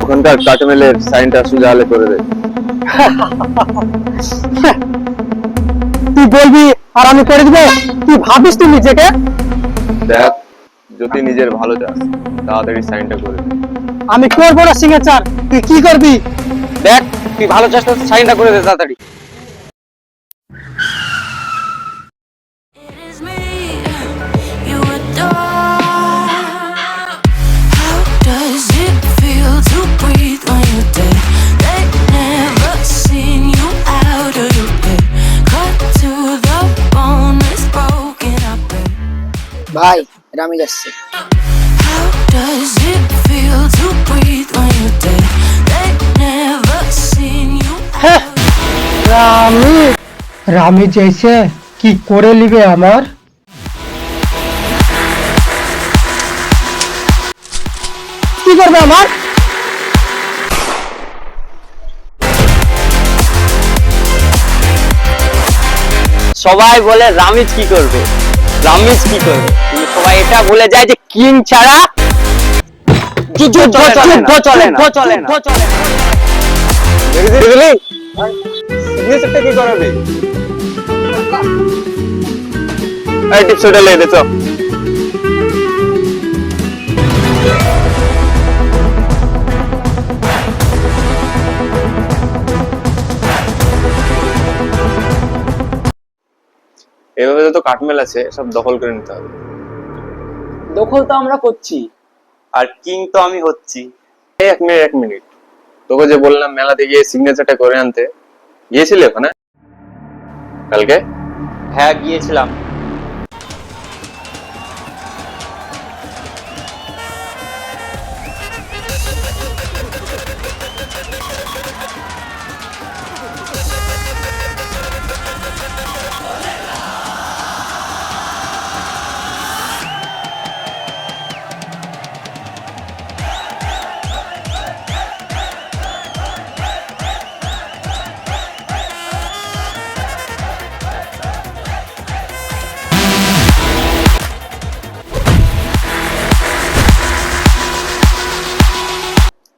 ওখানকার কাঠমেলের সাইনটা সোজা হলে করে দে। তুই বলবি আর আমি করে দিব? তুই ভাবিস তুই নিজেকে? দেখ, যদি নিজের ভালো চাস তাড়াতাড়ি সাইনটা করে দে। আমি করবো না সিগনেচার, তুই কি করবি? দেখ, তুই ভালো চাস না, সাইনটা করে দে তাড়াতাড়ি। It is me you adore. How does it feel to breathe when you're dead? They've never seen you out of your bed. Cut to the bone, it's broken up. ভাই রামি যাচ্ছে। How does it feel to breathe when you're dead? They've never seen you হ্যাঁ, rummy rummy জেসে কি করে নিবে আমার? কি করবে আমার? সবাই বলে রামিজ কি করবে, রামিজ কি করবে, কিন্তু সবাই এটা ভুলে যায় যে কিং ছাড়া যুদ্ধ চলে না। দেখলি সিগনেচারটা কি করাবে? এই টিপসটা লে দে তো। এভাবে যত কাঠমেল আছে সব দখল করে নিতে হবে। দখল তো আমরা করছি, আর কিং তো আমি হচ্ছি। এই এক মিনিট, তোকে যে বললাম মেলাতে গিয়ে সিগনেচারটা করে আনতে, গিয়েছিলে ওখানে কালকে? হ্যাঁ গিয়েছিলাম।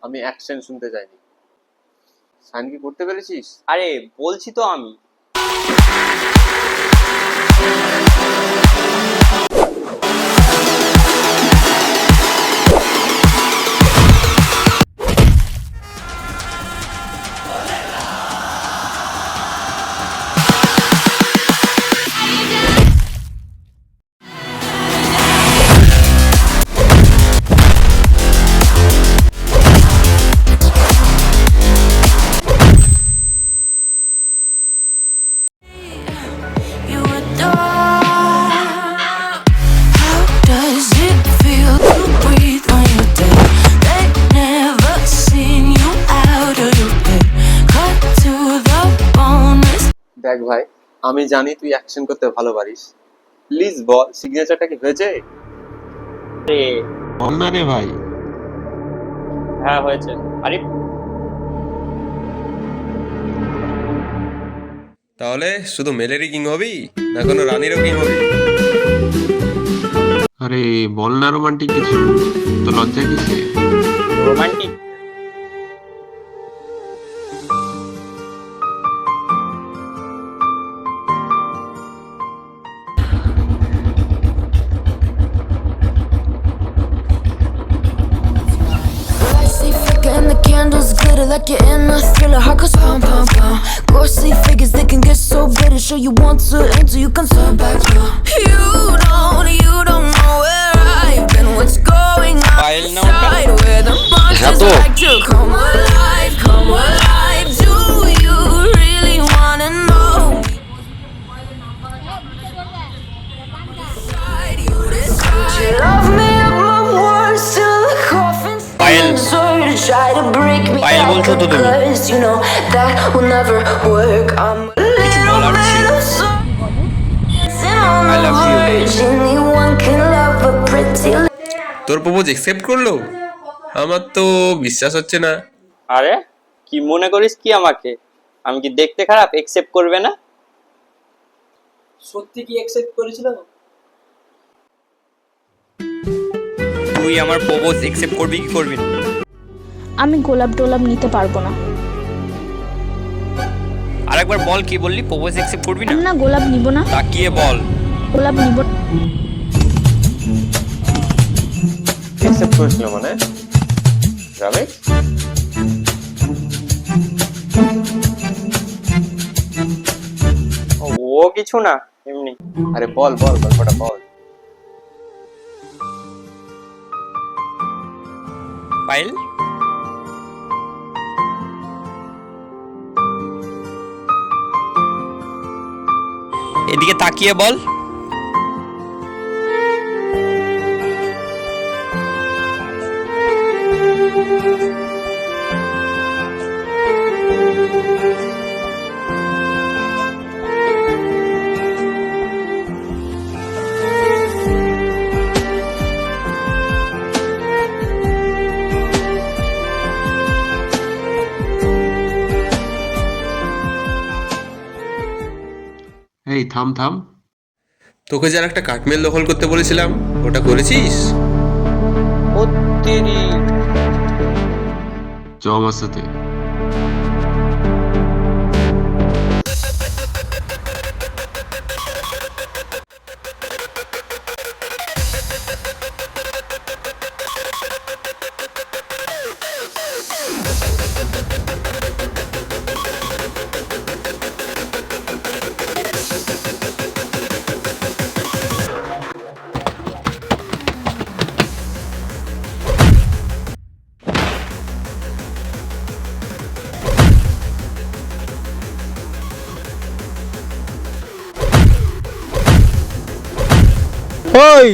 আমি অ্যাকশন শুনতে চাইনি। সাইন কি করতে পেরেছিস? আরে বলছি তো আমি। you adore. How does it feel to breathe when you're dead? They've never seen you out of your bed. Cut to the bone, it's দেখ ভাই, আমি জানি তুই অ্যাকশন করতে ভালো পারিস। প্লিজ বল সিগনেচারটা কি হয়েছে? আরে বল না রে ভাই। হ্যাঁ হয়েছে। আরে তাহলে শুধু মেলেরই কিং হবি না কোনো রানীরও কিং হবি? আরে বল না রোমান্টিক কিছু, তো লজ্জা কিসে? Romantic? lights they flicker and the candles glitter like you're in a thriller. Heart goes pum pum pum. Ghostly figures they can get so bitter. Show you want to until you can turn back now. You don't know where I've been. What's going on Payel না ওটা? inside? Where the monsters like to come alive, come alive. Do you really wanna know? You decide. You love me up my words till the coffin Payel, stands. Try to break me Payel out, বলছো তো তুমি? 'cause you know that will never work. I'm a কিছু little বলার bit ছিল। of soul dancing on I the love you. verge. Anyone can love a pretty তোর propose accept করলো? আমার তো বিশ্বাস হচ্ছে না। আরে কি মনে করিস কি আমাকে? আমি কি দেখতে খারাপ একসেপ্ট করবে না? সত্যি কি অ্যাকসেপ্ট করেছিল? তুই তুই আমার প্রপোজ অ্যাকসেপ্ট করবি কি করবি না? আমি গোলাপ টোলাপ নিতে পারবো না। আরেকবার বল, কি বললি? প্রপোজ অ্যাকসেপ্ট করবি না? না, গোলাপ নিব না। তাকিয়ে বল। গোলাপ নিব না। অ্যাকসেপ্ট করেছিল মানে রামেশ? ও কিছু না, এমনি। আরে বল বল গল্পটা বল। পাইল, এদিকে তাকিয়ে বল। এই থাম থাম। তোকে যার একটা কাঠমেল দখল করতে বলেছিলাম, ওটা করেছিস? ও তেরি, চ আমার সাথে। ওই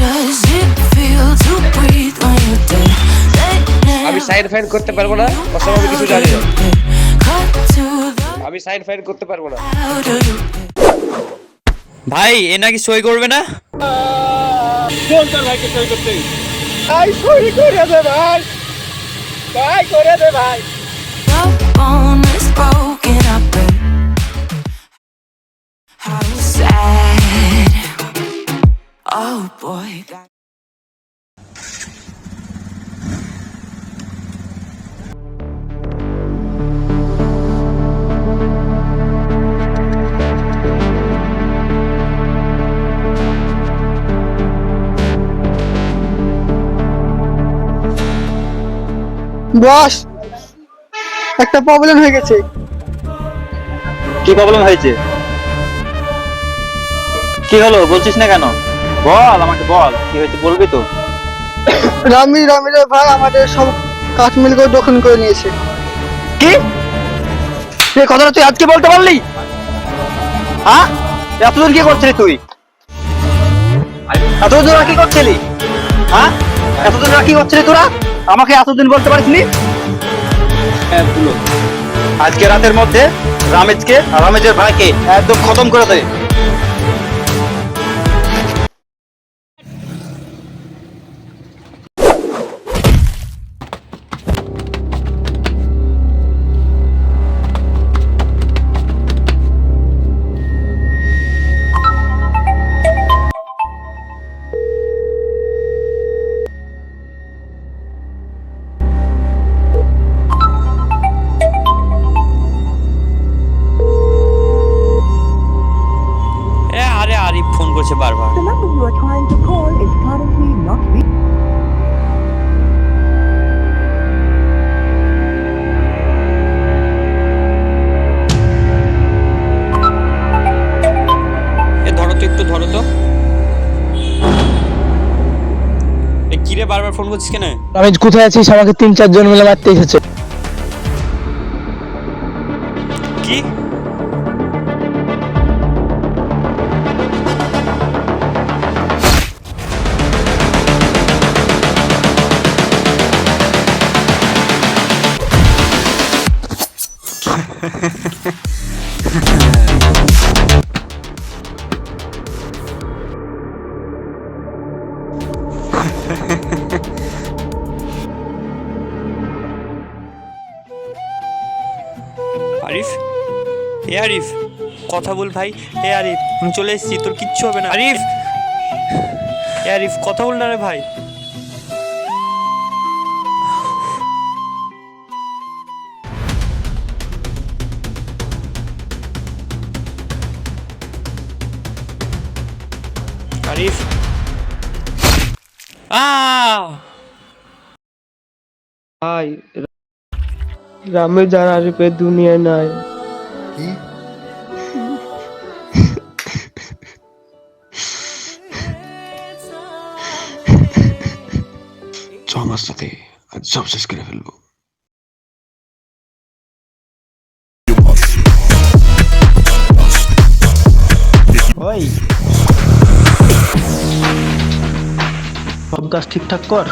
Does it feel to breathe when you're dead? আমি সাইড ফাইন করতে পারবো না, অসম আমি কিছু জানি না। Cut to the আমি সাইড ফাইন করতে পারবো না। louder you ভাই এ নাকি সই করবে না? The bone is broken up and how sad. Oh boy. বস, একটা প্রবলেম হয়ে গেছে। কি প্রবলেম হয়েছে? কি হলো বলছিস না কেন? বল, আমাকে বল কি হয়েছে, বলবি তো। রামিরের ভাই আমাদের সব কাঠমিল করে দখল করে নিয়েছে। কি? এই কথাটা তুই আজকে বলতে পারলি? হ্যাঁ, এতদিন কি করছিলি তুই? এতদিন কি করছিলি? হ্যাঁ, এতদিন কি করছিলি তোরা? আমাকে এতদিন বলতে পারিসনি? আজকে রাতের মধ্যে রামেজকে আর রামেজের ভাইকে একদম খতম করে দে। আরে আরিফ ফোন করছে বারবার। The number you are trying to call is currently not reachable. ধরো তো, একটু ধরো তো। কিরে বারবার ফোন করছিস কেন? রামিজ কোথায় আছিস? আমাকে 3-4 জন মিলে মারতে এসেছে। কি? আরিফ, এ আরিফ, কথা বল ভাই। এ আরিফ, আমি চলে এসেছি, তোর কিচ্ছু হবে না। আরিফ, এ আরিফ, কথা বল না রে ভাই। আরিফ, ভাই রামে যার আরিফের দুনিয়ায় নাই। চ আমার সাথে আজ সব শেষ করে ফেলবো। ওই সব কাজ ঠিকঠাক কর।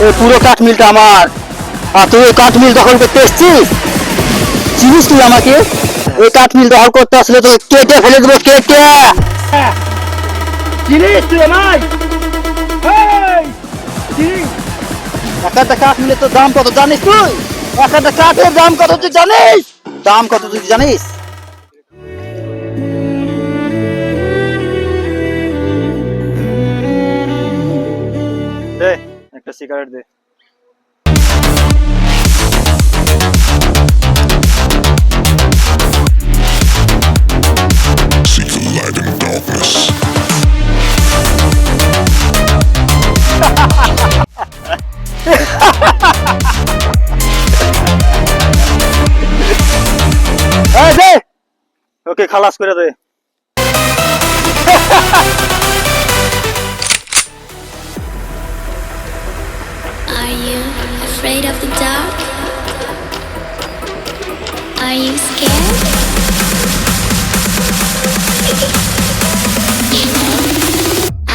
এই পুরো কাঠমিলটা আমার, আর তুই এই কাঠমিল দখল করতে এসছিস? চিনিস তুই আমাকে? এই কাঠমিল দখল করতে আসলে তো কেটে ফেলে দেবো, কেটে। চিনিস তুই আমায়? একটা কাঠমিলের তো দাম কত জানিস তুই? একটা কাঠের দাম কত তুই জানিস? দাম কত তুই জানিস? দে একটা সিগারেট দে। দে ওকে খালাস করে দে। Are you afraid of the dark? Are you scared?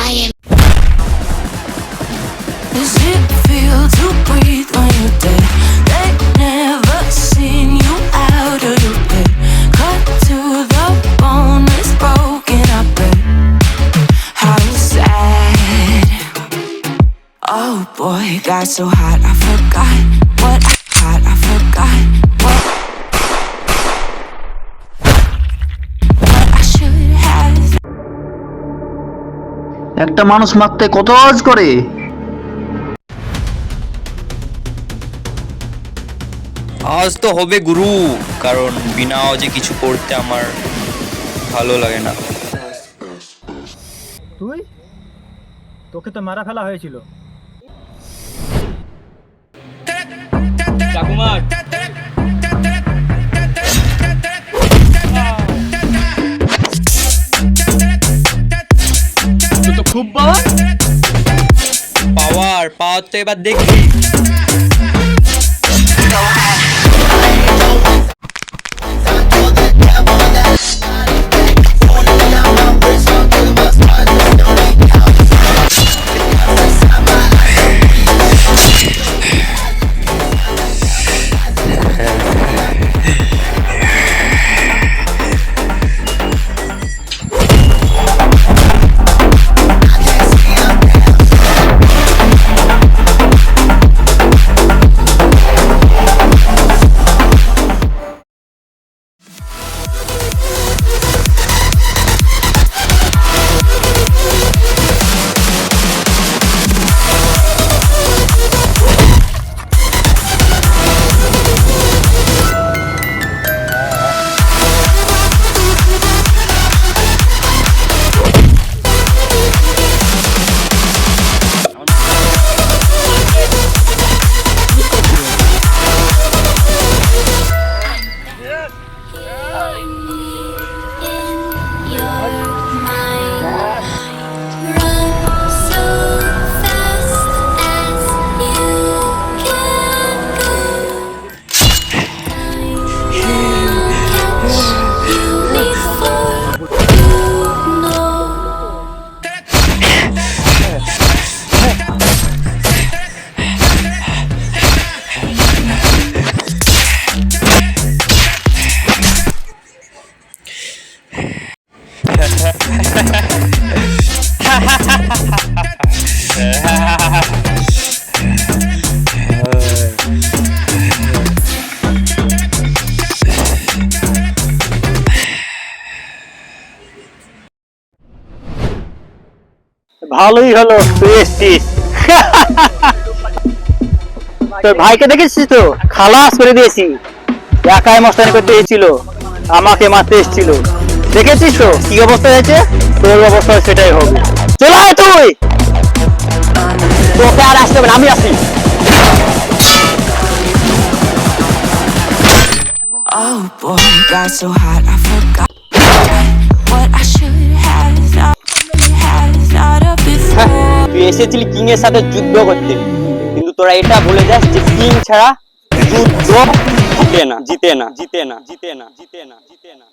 I am. Does it feel to breathe when you're dead? They never seen you out of your bed. Cut to the bone, it's broken up. How sad. Oh boy, got so hot, I forgot what I forgot what I should have. একটা মানুষ মারতে কত আওয়াজ করে? আওয়াজ তো হবে গুরু, কারণ বিনা আওয়াজে কিছু করতে আমার ভালো লাগে না। তুই তোকে তো মারা ফেলা হয়েছিল। ঠাকুমার তো খুব পাওয়ার পাওয়ার তো এবার দেখবি। ভালোই হলো তুই এসছিস। তোর ভাইকে দেখেছিস তো, খালাস করে দিয়েছি। একাই মস্তানি করতে এসেছিল, আমাকে মারতে এসেছিল। দেখেছিস তো কি অবস্থা হয়েছে, তোর অবস্থা সেটাই হবে। চলে আয় তুই, তোকে আর আসতে হবে না, আমি আসি। Oh boy, got so hot, I forgot what I should have thought of before. তুই এসেছিলি কিং এর সাথে যুদ্ধ করতে, কিন্তু তোরা এটা ভুলে যাস যে কিং ছাড়া যুদ্ধ জিতে না, জিতে না, জিতে না, জিতে না, জিতে না, জিতে না।